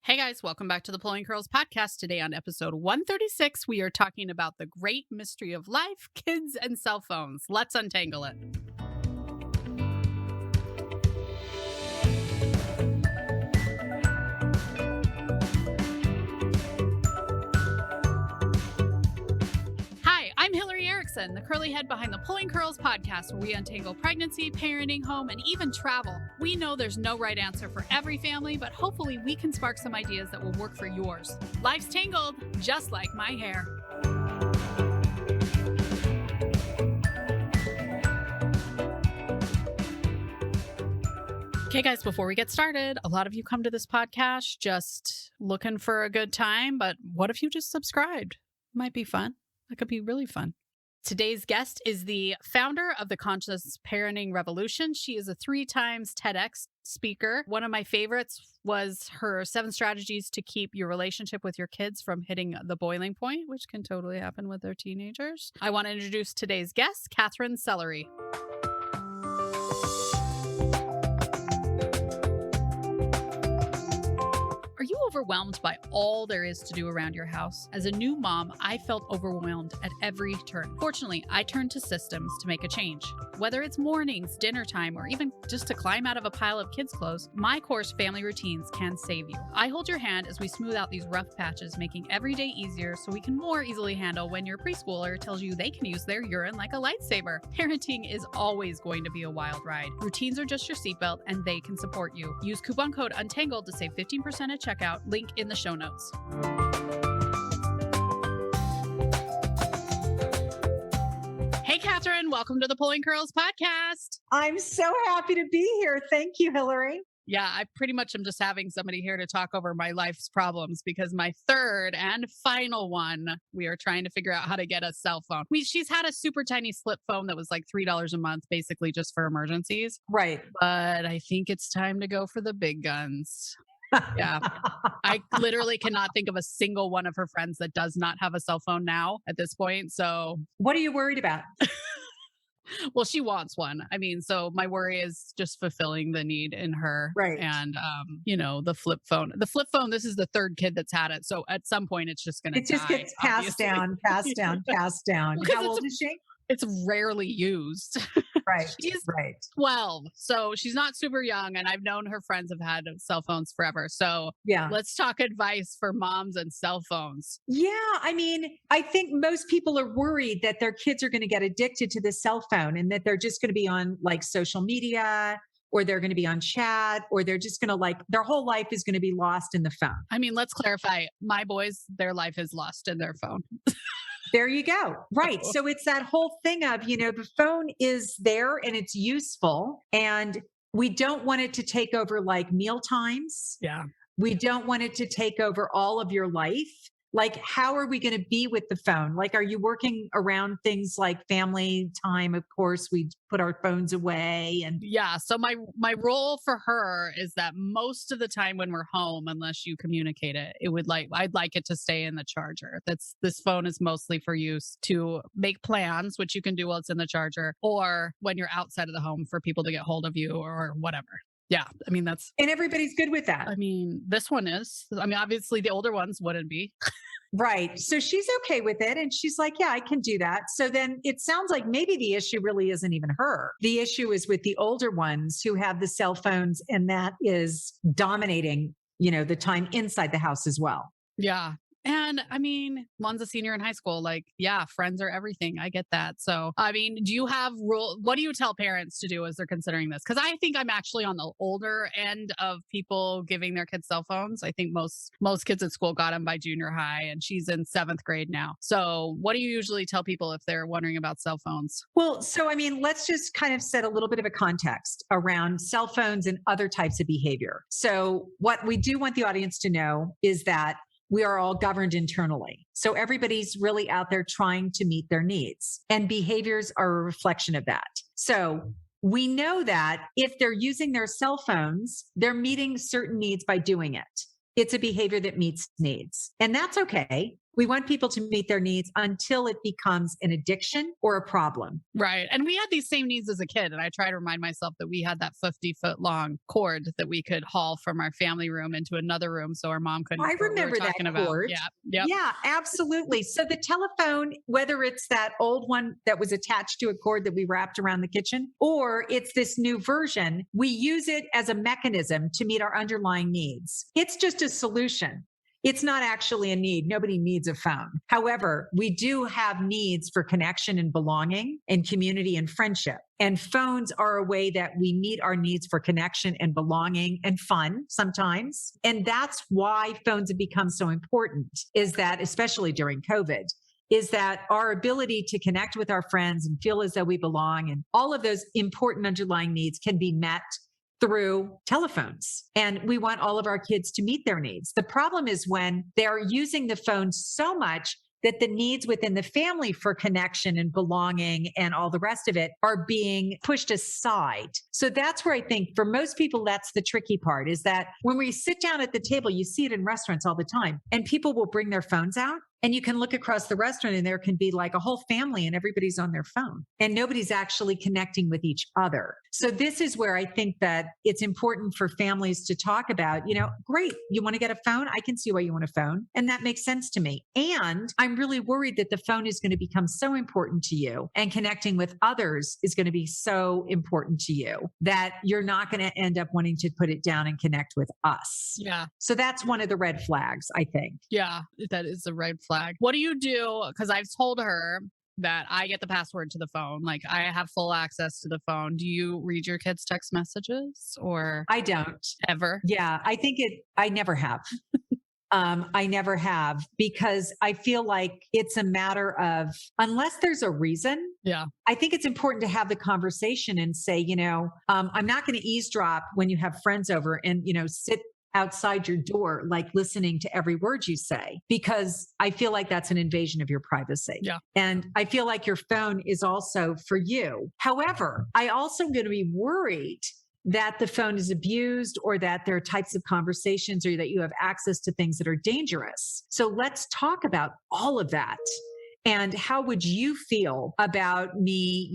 Hey guys, welcome back to the Pulling Curls podcast. Today on episode 136, we are talking about the great mystery of life, kids, and cell phones. Let's untangle it. Hi, I'm Hillary Erickson, the curly head behind the Pulling Curls podcast, where we untangle pregnancy, parenting, home, and even travel. We know there's no right answer for every family, but hopefully we can spark some ideas that will work for yours. Life's tangled, just like my hair. Okay, guys, before we get started, a lot of you come to this podcast just looking for a good time, but what if you just subscribed? Might be fun. That could be really fun. Today's guest is the founder of the Conscious Parenting Revolution. She is a 3 times TEDx speaker. One of my favorites was her 7 strategies to keep your relationship with your kids from hitting the boiling point, which can totally happen with their teenagers. I want to introduce today's guest, Katherine Sellery. Are you overwhelmed by all there is to do around your house? As a new mom, I felt overwhelmed at every turn. Fortunately, I turned to systems to make a change. Whether it's mornings, dinner time, or even just to climb out of a pile of kids' clothes, my course Family Routines can save you. I hold your hand as we smooth out these rough patches, making every day easier so we can more easily handle when your preschooler tells you they can use their urine like a lightsaber. Parenting is always going to be a wild ride. Routines are just your seatbelt, and they can support you. Use coupon code UNTANGLED to save 15% at checkout. Link in the show notes. Hey, Katherine, welcome to the Pulling Curls podcast. I'm so happy to be here. Thank you, Hillary. Yeah, I pretty much am just having somebody here to talk over my life's problems because my third and final one, we are trying to figure out how to get a cell phone. She's had a super tiny flip phone that was like $3 a month, basically just for emergencies. Right. But I think it's time to go for the big guns. Yeah. I literally cannot think of a single one of her friends that does not have a cell phone now at this point. So what are you worried about? Well, she wants one. I mean, so my worry is just fulfilling the need in her. Right. And, the flip phone. The flip phone, this is the third kid that's had it. So at some point, it's just going to die. It just gets passed down. How old is she? It's rarely used. Right. She's right. 12. So she's not super young. And I've known her friends have had cell phones forever. So yeah, let's talk advice for moms and cell phones. Yeah. I mean, I think most people are worried that their kids are going to get addicted to the cell phone and that they're just going to be on like social media, or they're going to be on chat, or they're just going to their whole life is going to be lost in the phone. I mean, let's clarify. My boys, their life is lost in their phone. There you go. Right. So it's that whole thing of, the phone is there and it's useful, and we don't want it to take over like meal times. Yeah. We don't want it to take over all of your life. Like, how are we going to be with the phone? Like, are you working around things like family time? Of course, we put our phones away. And yeah. So my role for her is that most of the time when we're home, unless you communicate it, I'd like it to stay in the charger. This phone is mostly for use to make plans, which you can do while it's in the charger, or when you're outside of the home for people to get hold of you or whatever. Yeah. I mean, and everybody's good with that. I mean, this one is. I mean, obviously the older ones wouldn't be. Right. So she's okay with it. And she's like, yeah, I can do that. So then it sounds like maybe the issue really isn't even her. The issue is with the older ones who have the cell phones, and that is dominating, the time inside the house as well. Yeah. And I mean, one's a senior in high school. Like, yeah, friends are everything. I get that. So, I mean, do you have what do you tell parents to do as they're considering this? Because I think I'm actually on the older end of people giving their kids cell phones. I think most kids at school got them by junior high, and she's in 7th grade now. So what do you usually tell people if they're wondering about cell phones? Well, so, I mean, let's just kind of set a little bit of a context around cell phones and other types of behavior. So what we do want the audience to know is that we are all governed internally. So everybody's really out there trying to meet their needs, and behaviors are a reflection of that. So we know that if they're using their cell phones, they're meeting certain needs by doing it. It's a behavior that meets needs, and that's okay. We want people to meet their needs until it becomes an addiction or a problem. Right. And we had these same needs as a kid. And I try to remind myself that we had that 50-foot long cord that we could haul from our family room into another room so our mom couldn't I hear what we were remember that talking about. cord. Yeah. Yep. Yeah, absolutely. So the telephone, whether it's that old one that was attached to a cord that we wrapped around the kitchen, or it's this new version, we use it as a mechanism to meet our underlying needs. It's just a solution. It's not actually a need. Nobody needs a phone. However, we do have needs for connection and belonging and community and friendship. And phones are a way that we meet our needs for connection and belonging and fun sometimes. And that's why phones have become so important, is that, especially during COVID, is that our ability to connect with our friends and feel as though we belong and all of those important underlying needs can be met through telephones. And we want all of our kids to meet their needs. The problem is when they're using the phone so much that the needs within the family for connection and belonging and all the rest of it are being pushed aside. So that's where I think for most people, that's the tricky part, is that when we sit down at the table, you see it in restaurants all the time, and people will bring their phones out. And you can look across the restaurant and there can be like a whole family and everybody's on their phone and nobody's actually connecting with each other. So this is where I think that it's important for families to talk about, great, you want to get a phone? I can see why you want a phone. And that makes sense to me. And I'm really worried that the phone is going to become so important to you and connecting with others is going to be so important to you that you're not going to end up wanting to put it down and connect with us. Yeah. So that's one of the red flags, I think. Yeah, that is a red flag. What do you do? Because I've told her that I get the password to the phone. Like I have full access to the phone. Do you read your kids' text messages or? I don't. Ever? Yeah, I never have. I never have, because I feel like it's a matter of, unless there's a reason. Yeah. I think it's important to have the conversation and say, I'm not going to eavesdrop when you have friends over and, sit outside your door, like listening to every word you say, because I feel like that's an invasion of your privacy. Yeah. And I feel like your phone is also for you. However, I also am going to be worried that the phone is abused or that there are types of conversations or that you have access to things that are dangerous. So let's talk about all of that. And how would you feel about me,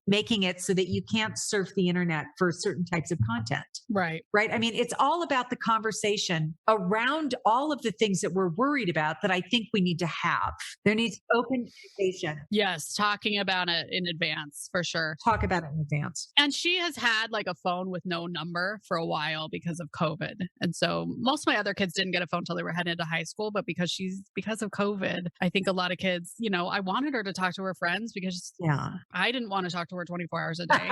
making it so that you can't surf the internet for certain types of content? Right. Right. I mean, it's all about the conversation around all of the things that we're worried about that I think we need to have. There needs open communication. Yes. Talking about it in advance for sure. Talk about it in advance. And she has had like a phone with no number for a while because of COVID. And so most of my other kids didn't get a phone until they were heading into high school. But because of COVID, I think a lot of kids, I wanted her to talk to her friends because I didn't want to talk to her 24 hours a day.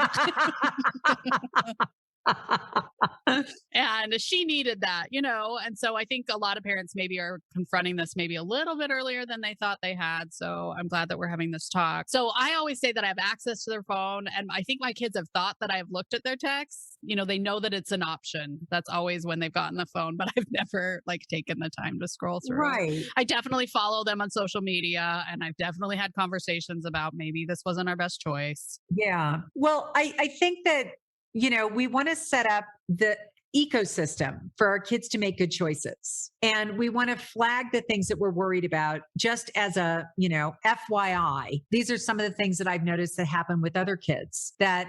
And she needed that, and so I think a lot of parents maybe are confronting this maybe a little bit earlier than they thought they had. So I'm glad that we're having this talk. So I always say that I have access to their phone, and I think my kids have thought that I've looked at their texts. They know that it's an option. That's always when they've gotten the phone, but I've never taken the time to scroll through. Right. I definitely follow them on social media, and I've definitely had conversations about maybe this wasn't our best choice. Yeah. Well, I think that we want to set up the ecosystem for our kids to make good choices. And we want to flag the things that we're worried about just as a, FYI. These are some of the things that I've noticed that happen with other kids that,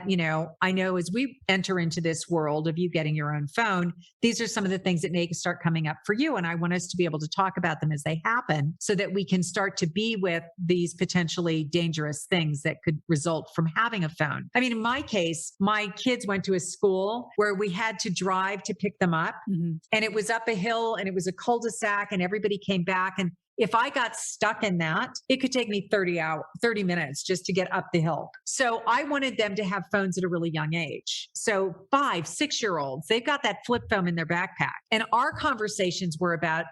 I know as we enter into this world of you getting your own phone, these are some of the things that may start coming up for you. And I want us to be able to talk about them as they happen so that we can start to be with these potentially dangerous things that could result from having a phone. I mean, in my case, my kids went to a school where we had to drive to pick them up. Mm-hmm. And it was up a hill and it was a cul-de-sac and everybody came back. And if I got stuck in that, it could take me 30 minutes just to get up the hill. So I wanted them to have phones at a really young age. So 5, 6-year-olds, they've got that flip phone in their backpack. And our conversations were about,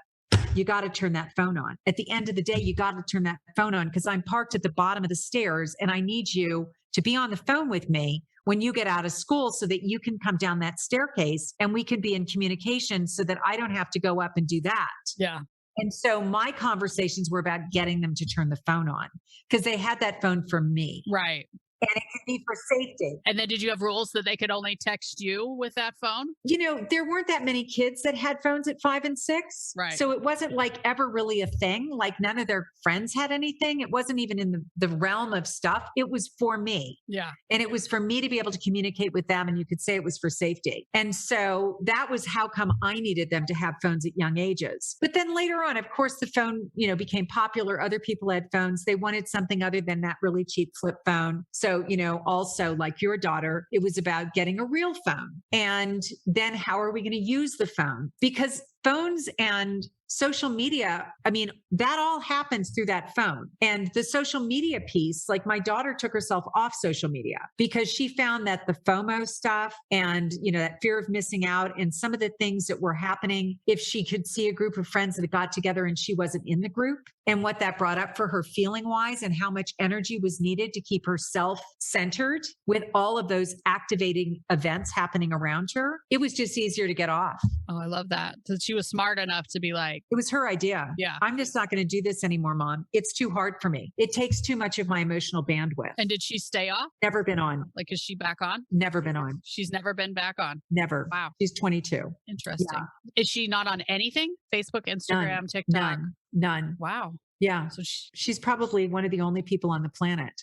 you got to turn that phone on. At the end of the day, you got to turn that phone on because I'm parked at the bottom of the stairs and I need you to be on the phone with me when you get out of school so that you can come down that staircase and we can be in communication so that I don't have to go up and do that. Yeah. And so my conversations were about getting them to turn the phone on because they had that phone for me. Right. and it could be for safety. And then did you have rules that they could only text you with that phone? There weren't that many kids that had phones at 5 and 6. Right. So it wasn't like ever really a thing. Like none of their friends had anything. It wasn't even in the realm of stuff. It was for me. Yeah. And it was for me to be able to communicate with them. And you could say it was for safety. And so that was how come I needed them to have phones at young ages. But then later on, of course, the phone, became popular. Other people had phones. They wanted something other than that really cheap flip phone. So, also like your daughter, it was about getting a real phone. And then how are we going to use the phone? Because phones and social media, that all happens through that phone. And the social media piece, like my daughter took herself off social media because she found that the FOMO stuff and, that fear of missing out and some of the things that were happening, if she could see a group of friends that got together and she wasn't in the group, and what that brought up for her feeling wise and how much energy was needed to keep herself centered with all of those activating events happening around her, it was just easier to get off. Oh, I love that. So she was smart enough to be like, it was her idea. Yeah. I'm just not going to do this anymore, Mom. It's too hard for me. It takes too much of my emotional bandwidth. And did she stay off? Never been on. Like, is she back on? Never been on. She's never been back on. Never. Wow. She's 22. Interesting. Yeah. Is she not on anything? Facebook, Instagram, TikTok? None. Wow. Yeah. So she's probably one of the only people on the planet.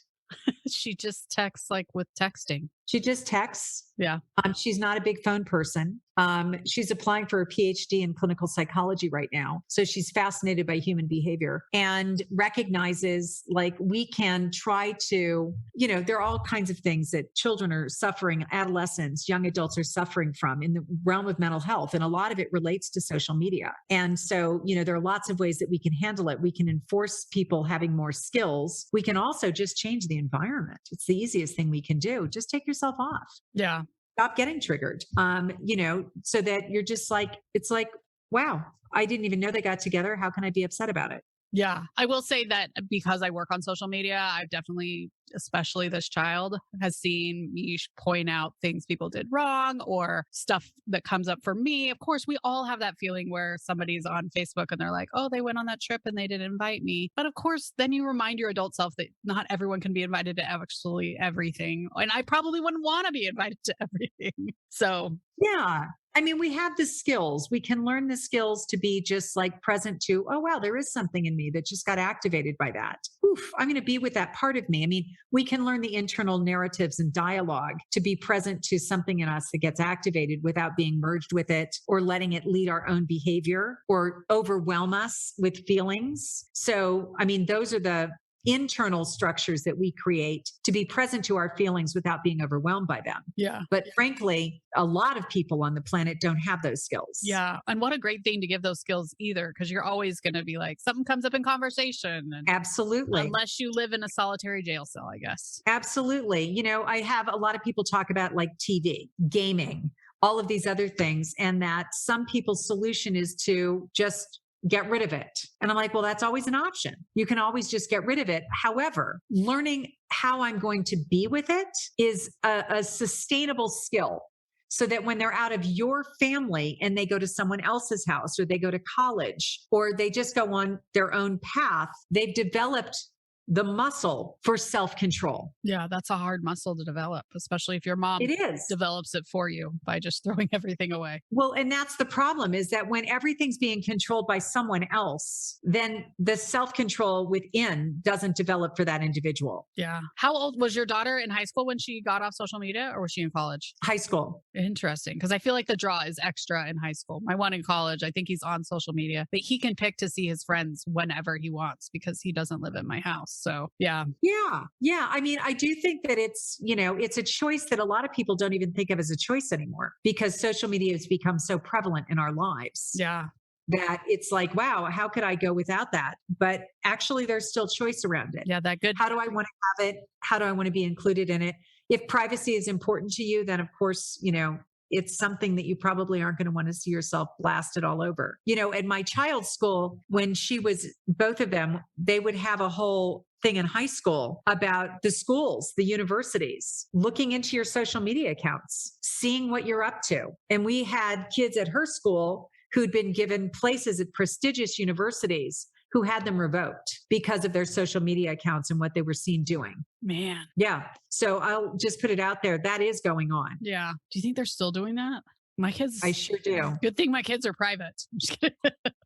She just texts like with texting. She just texts. Yeah. She's not a big phone person. She's applying for a PhD in clinical psychology right now. So she's fascinated by human behavior and recognizes like we can try to, there are all kinds of things that children are suffering, adolescents, young adults are suffering from in the realm of mental health. And a lot of it relates to social media. And so, there are lots of ways that we can handle it. We can enforce people having more skills. We can also just change the environment. It's the easiest thing we can do. Just take yourself off. Yeah. Stop getting triggered, so that you're just like, it's like, wow, I didn't even know they got together. How can I be upset about it? Yeah. I will say that because I work on social media, I've definitely, especially this child, has seen me point out things people did wrong or stuff that comes up for me. Of course, we all have that feeling where somebody's on Facebook and they're like, oh, they went on that trip and they didn't invite me. But of course, then you remind your adult self that not everyone can be invited to absolutely everything. And I probably wouldn't want to be invited to everything. So, yeah. We have the skills. We can learn the skills to be just like present to, oh, wow, there is something in me that just got activated by that. Oof, I'm going to be with that part of me. We can learn the internal narratives and dialogue to be present to something in us that gets activated without being merged with it or letting it lead our own behavior or overwhelm us with feelings. So, those are the internal structures that we create to be present to our feelings without being overwhelmed by them. Yeah. But frankly, a lot of people on the planet don't have those skills. Yeah. And what a great thing to give those skills either, because you're always going to be like, something comes up in conversation. And absolutely. Unless you live in a solitary jail cell, I guess. Absolutely. I have a lot of people talk about like TV, gaming, all of these other things, and that some people's solution is to just get rid of it. And I'm like, well, that's always an option. You can always just get rid of it. However, learning how I'm going to be with it is a sustainable skill so that when they're out of your family and they go to someone else's house or they go to college or they just go on their own path, they've developed the muscle for self-control. Yeah, that's a hard muscle to develop, especially if your mom develops it for you by just throwing everything away. Well, and that's the problem is that when everything's being controlled by someone else, then the self-control within doesn't develop for that individual. Yeah. How old was your daughter in high school when she got off social media, or was she in college? High school. Interesting. Because I feel like the draw is extra in high school. My one in college, I think he's on social media, but he can pick to see his friends whenever he wants because he doesn't live in my house. So, yeah. Yeah. Yeah. I do think that it's a choice that a lot of people don't even think of as a choice anymore because social media has become so prevalent in our lives. Yeah. That it's like, wow, how could I go without that? But actually, there's still choice around it. Yeah, that good. How do I want to have it? How do I want to be included in it? If privacy is important to you, then of course, it's something that you probably aren't going to want to see yourself blasted all over. At my child's school, when she was, both of them, they would have a whole thing in high school about the schools, the universities, looking into your social media accounts, seeing what you're up to. And we had kids at her school who'd been given places at prestigious universities who had them revoked because of their social media accounts and what they were seen doing. Man. Yeah. So I'll just put it out there. That is going on. Yeah. Do you think they're still doing that? My kids, I sure do. good thing my kids are private. I'm just kidding.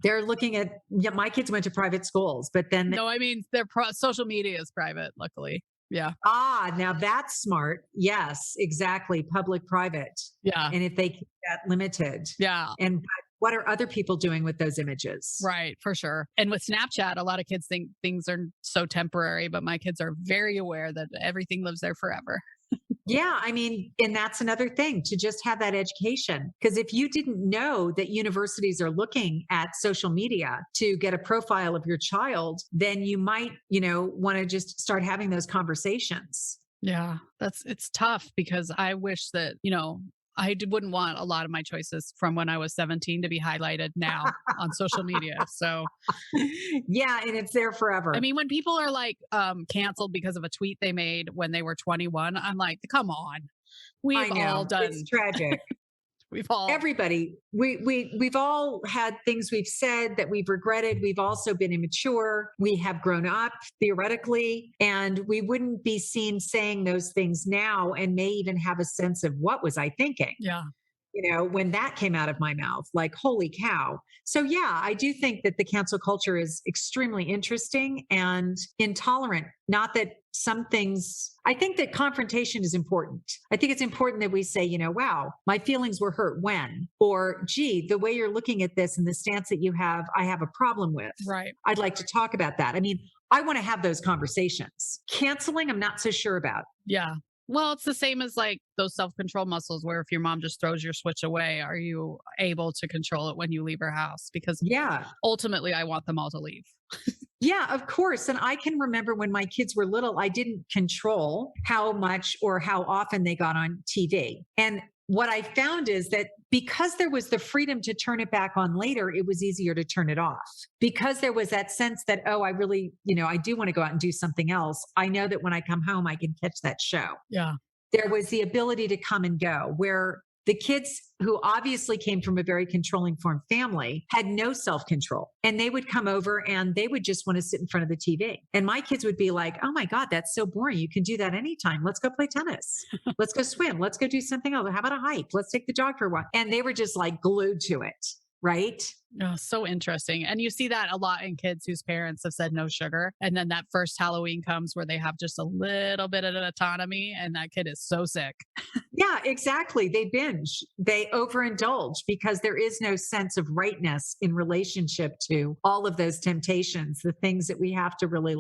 They're looking at, yeah, my kids went to private schools, but then, No, I mean, their social media is private, luckily. Yeah. now that's smart. Yes, exactly. Public, private. Yeah. And if they keep that limited. Yeah. And what are other people doing with those images? Right, for sure. And with Snapchat, a lot of kids think things are so temporary, but my kids are very aware that everything lives there forever. Yeah, I mean, and that's another thing, to just have that education. Because if you didn't know that universities are looking at social media to get a profile of your child, then you might, want to just start having those conversations. Yeah, it's tough because I wish that, wouldn't want a lot of my choices from when I was 17 to be highlighted now on social media. So, yeah, and it's there forever. I mean, when people are like canceled because of a tweet they made when they were 21, I'm like, come on. I know. All done. It's tragic. We've all Everybody, we've all had things we've said that we've regretted. We've also been immature. We have grown up theoretically, and we wouldn't be seen saying those things now, and may even have a sense of, what was I thinking? Yeah. When that came out of my mouth, like, holy cow. So yeah, I do think that the cancel culture is extremely interesting and intolerant. Not that some things, I think that confrontation is important. I think it's important that we say, wow, my feelings were hurt when, or gee, the way you're looking at this and the stance that you have, I have a problem with. Right. I'd like to talk about that. I mean, I want to have those conversations. Canceling, I'm not so sure about. Yeah. Well, it's the same as like those self-control muscles where if your mom just throws your switch away, are you able to control it when you leave her house? Because yeah, ultimately I want them all to leave. Yeah, of course. And I can remember when my kids were little, I didn't control how much or how often they got on TV. And what I found is that because there was the freedom to turn it back on later, it was easier to turn it off. Because there was that sense that, oh, I really, I do want to go out and do something else. I know that when I come home, I can catch that show. Yeah. There was the ability to come and go, where the kids who obviously came from a very controlling form family had no self-control, and they would come over and they would just want to sit in front of the TV. And my kids would be like, oh my God, that's so boring. You can do that anytime. Let's go play tennis. Let's go swim. Let's go do something else. How about a hike? Let's take the dog for a walk. And they were just like glued to it. Right. Oh, so interesting. And you see that a lot in kids whose parents have said no sugar. And then that first Halloween comes where they have just a little bit of autonomy and that kid is so sick. Yeah, exactly. They binge, they overindulge because there is no sense of rightness in relationship to all of those temptations, the things that we have to really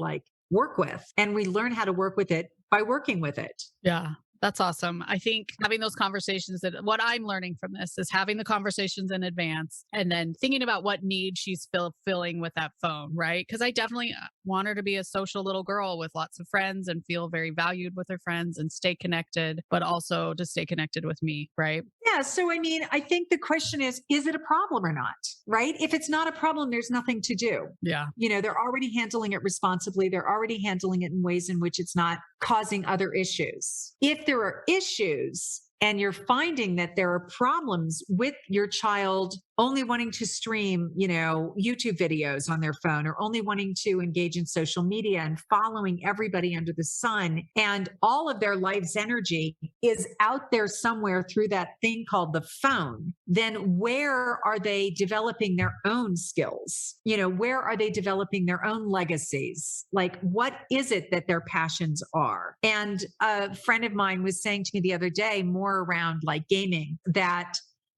work with. And we learn how to work with it by working with it. Yeah. That's awesome. I think having those conversations, that what I'm learning from this is having the conversations in advance and then thinking about what need she's filling with that phone, right? Because I definitely want her to be a social little girl with lots of friends and feel very valued with her friends and stay connected, but also to stay connected with me, right? Yeah. So, I mean, I think the question is it a problem or not? Right? If it's not a problem, there's nothing to do. Yeah. They're already handling it responsibly. They're already handling it in ways in which it's not causing other issues. If there are issues and you're finding that there are problems with your child only wanting to stream, YouTube videos on their phone, or only wanting to engage in social media and following everybody under the sun, and all of their life's energy is out there somewhere through that thing called the phone, then where are they developing their own skills? Where are they developing their own legacies? Like, what is it that their passions are? And a friend of mine was saying to me the other day, more around like gaming, that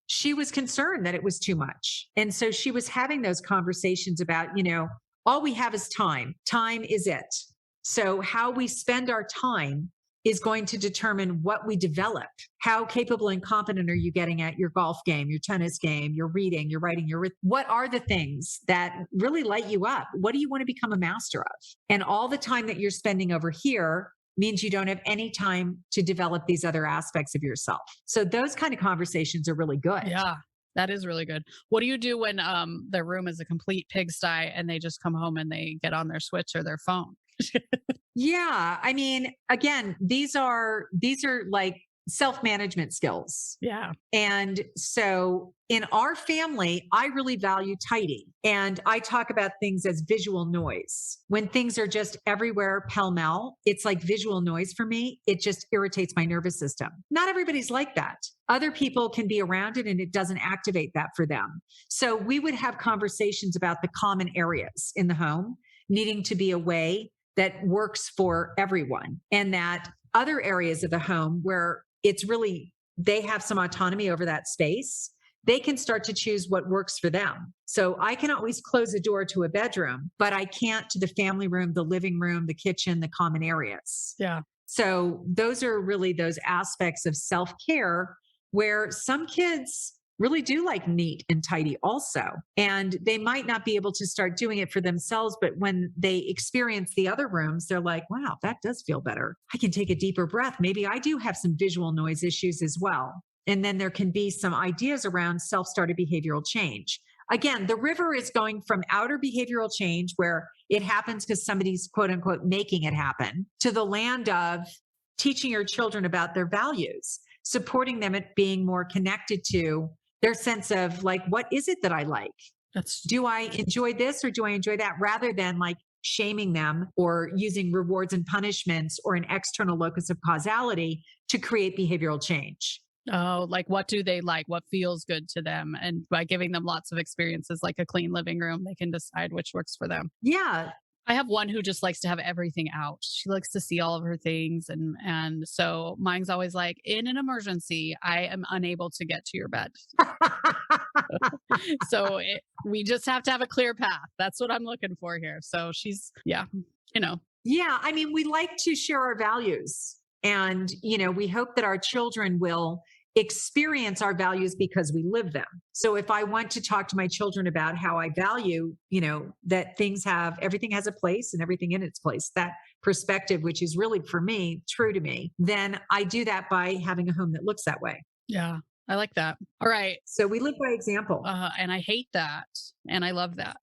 she was concerned that it was too much. And so she was having those conversations about, all we have is time. Time is it. So how we spend our time is going to determine what we develop. How capable and competent are you getting at your golf game, your tennis game, your reading, your writing, what are the things that really light you up? What do you want to become a master of? And all the time that you're spending over here means you don't have any time to develop these other aspects of yourself. So those kind of conversations are really good. Yeah, that is really good. What do you do when their room is a complete pigsty and they just come home and they get on their Switch or their phone? Yeah. I mean, again, these are like self-management skills. Yeah. And so in our family, I really value tidy. And I talk about things as visual noise. When things are just everywhere pell-mell, it's like visual noise for me. It just irritates my nervous system. Not everybody's like that. Other people can be around it and it doesn't activate that for them. So we would have conversations about the common areas in the home needing to be a way that works for everyone, and that other areas of the home where it's really, they have some autonomy over that space, they can start to choose what works for them. So I can always close a door to a bedroom, but I can't to the family room, the living room, the kitchen, the common areas. Yeah. So those are really those aspects of self-care where some kids really do like neat and tidy also. And they might not be able to start doing it for themselves, but when they experience the other rooms, they're like, wow, that does feel better. I can take a deeper breath. Maybe I do have some visual noise issues as well. And then there can be some ideas around self-started behavioral change. Again, the river is going from outer behavioral change where it happens because somebody's quote unquote making it happen, to the land of teaching your children about their values, supporting them at being more connected to their sense of like, what is it that I like? Do I enjoy this or do I enjoy that? Rather than like shaming them or using rewards and punishments or an external locus of causality to create behavioral change. Oh, like what do they like? What feels good to them? And by giving them lots of experiences, like a clean living room, they can decide which works for them. Yeah. I have one who just likes to have everything out. She likes to see all of her things. And so mine's always like, in an emergency, I am unable to get to your bed. So we just have to have a clear path. That's what I'm looking for here. So she's, yeah, you know. Yeah. I mean, we like to share our values. And, you know, we hope that our children will experience our values because we live them. So if I want to talk to my children about how I value, you know, that everything has a place and everything in its place, that perspective, which is really for me, true to me, then I do that by having a home that looks that way. Yeah, I like that. All right. So we live by example. And I hate that. And I love that.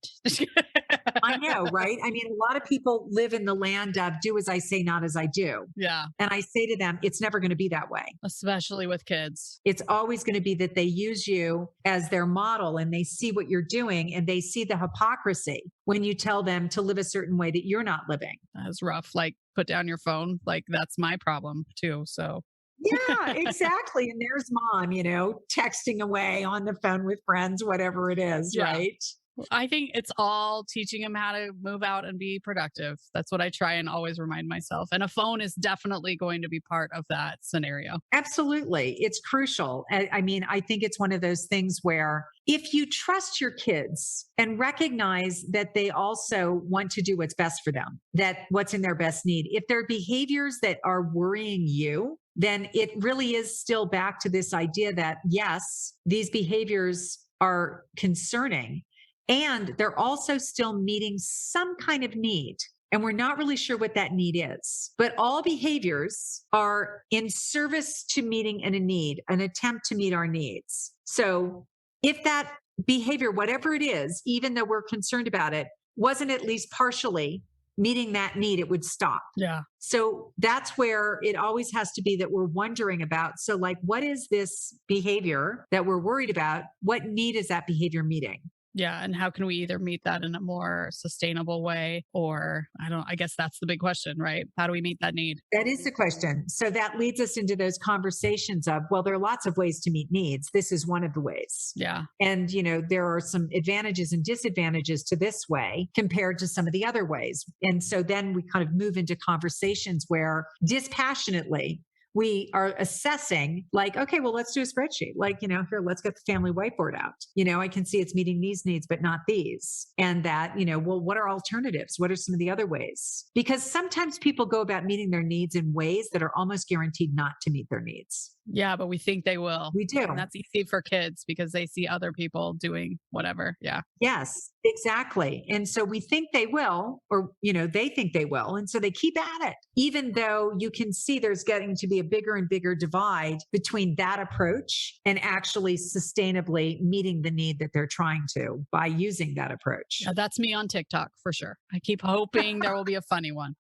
I know, right? I mean, a lot of people live in the land of do as I say, not as I do. Yeah. And I say to them, it's never going to be that way. Especially with kids. It's always going to be that they use you as their model and they see what you're doing and they see the hypocrisy when you tell them to live a certain way that you're not living. That's rough. Like, put down your phone. Like, that's my problem too. So yeah, exactly. And there's mom, you know, texting away on the phone with friends, whatever it is, Yeah. right? I think it's all teaching them how to move out and be productive. That's what I try and always remind myself. And a phone is definitely going to be part of that scenario. Absolutely. It's crucial. I mean, I think it's one of those things where if you trust your kids and recognize that they also want to do what's best for them, that what's in their best need, if there are behaviors that are worrying you, then it really is still back to this idea that, yes, these behaviors are concerning and they're also still meeting some kind of need. And we're not really sure what that need is. But all behaviors are in service to meeting a need, an attempt to meet our needs. So if that behavior, whatever it is, even though we're concerned about it, wasn't at least partially meeting that need, it would stop. Yeah. So that's where it always has to be that we're wondering about. So like, what is this behavior that we're worried about? What need is that behavior meeting? Yeah. And how can we either meet that in a more sustainable way or I guess that's the big question, right? How do we meet that need? That is the question. So that leads us into those conversations of, well, there are lots of ways to meet needs. This is one of the ways. Yeah. And, you know, there are some advantages and disadvantages to this way compared to some of the other ways. And so then we kind of move into conversations where dispassionately, we are assessing like, okay, well, let's do a spreadsheet. Like, you know, here, let's get the family whiteboard out. You know, I can see it's meeting these needs, but not these. And that, you know, well, what are alternatives? What are some of the other ways? Because sometimes people go about meeting their needs in ways that are almost guaranteed not to meet their needs. Yeah, but we think they will. We do. And that's easy for kids because they see other people doing whatever. Yeah. Yes, exactly. And so we think they will, or, you know, they think they will. And so they keep at it, even though you can see there's getting to be a bigger and bigger divide between that approach and actually sustainably meeting the need that they're trying to by using that approach. Yeah, that's me on TikTok for sure. I keep hoping there will be a funny one.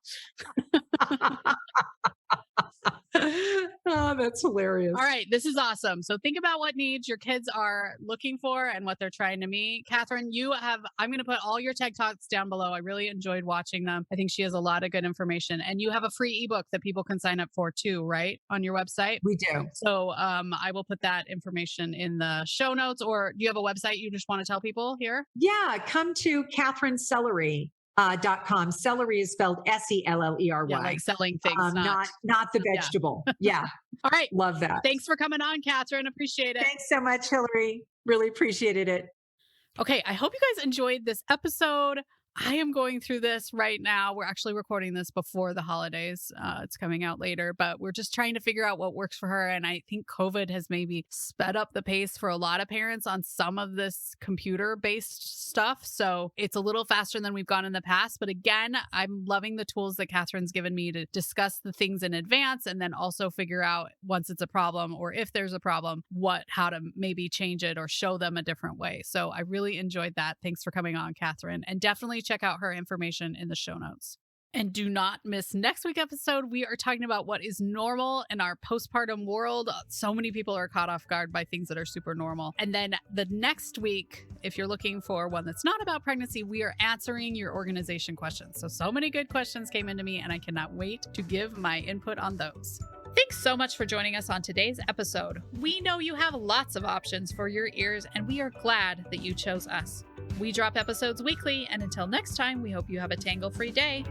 Oh, that's hilarious. All right, this is awesome. So think about what needs your kids are looking for and what they're trying to meet. Katherine, I'm going to put all your TED Talks down below. I really enjoyed watching them. I think she has a lot of good information. And you have a free ebook that people can sign up for too, right? On your website? We do. So I will put that information in the show notes. Or do you have a website you just want to tell people here? Yeah, come to Katherin Sellery. .com. Celery is spelled Sellery. Yeah, like selling things, not the vegetable. Yeah. All right. Love that. Thanks for coming on, Katherine. Appreciate it. Thanks so much, Hillary. Really appreciated it. Okay, I hope you guys enjoyed this episode. I am going through this right now. We're actually recording this before the holidays. It's coming out later, but we're just trying to figure out what works for her. And I think COVID has maybe sped up the pace for a lot of parents on some of this computer-based stuff. So it's a little faster than we've gone in the past. But again, I'm loving the tools that Katherine's given me to discuss the things in advance and then also figure out once it's a problem or if there's a problem, how to maybe change it or show them a different way. So I really enjoyed that. Thanks for coming on, Katherine. And definitely check out her information in the show notes. And do not miss next week's episode. We are talking about what is normal in our postpartum world. So many people are caught off guard by things that are super normal. And then the next week, if you're looking for one that's not about pregnancy, we are answering your organization questions. So many good questions came into me, and I cannot wait to give my input on those. Thanks so much for joining us on today's episode. We know you have lots of options for your ears, and we are glad that you chose us. We drop episodes weekly, and until next time, we hope you have a tangle-free day.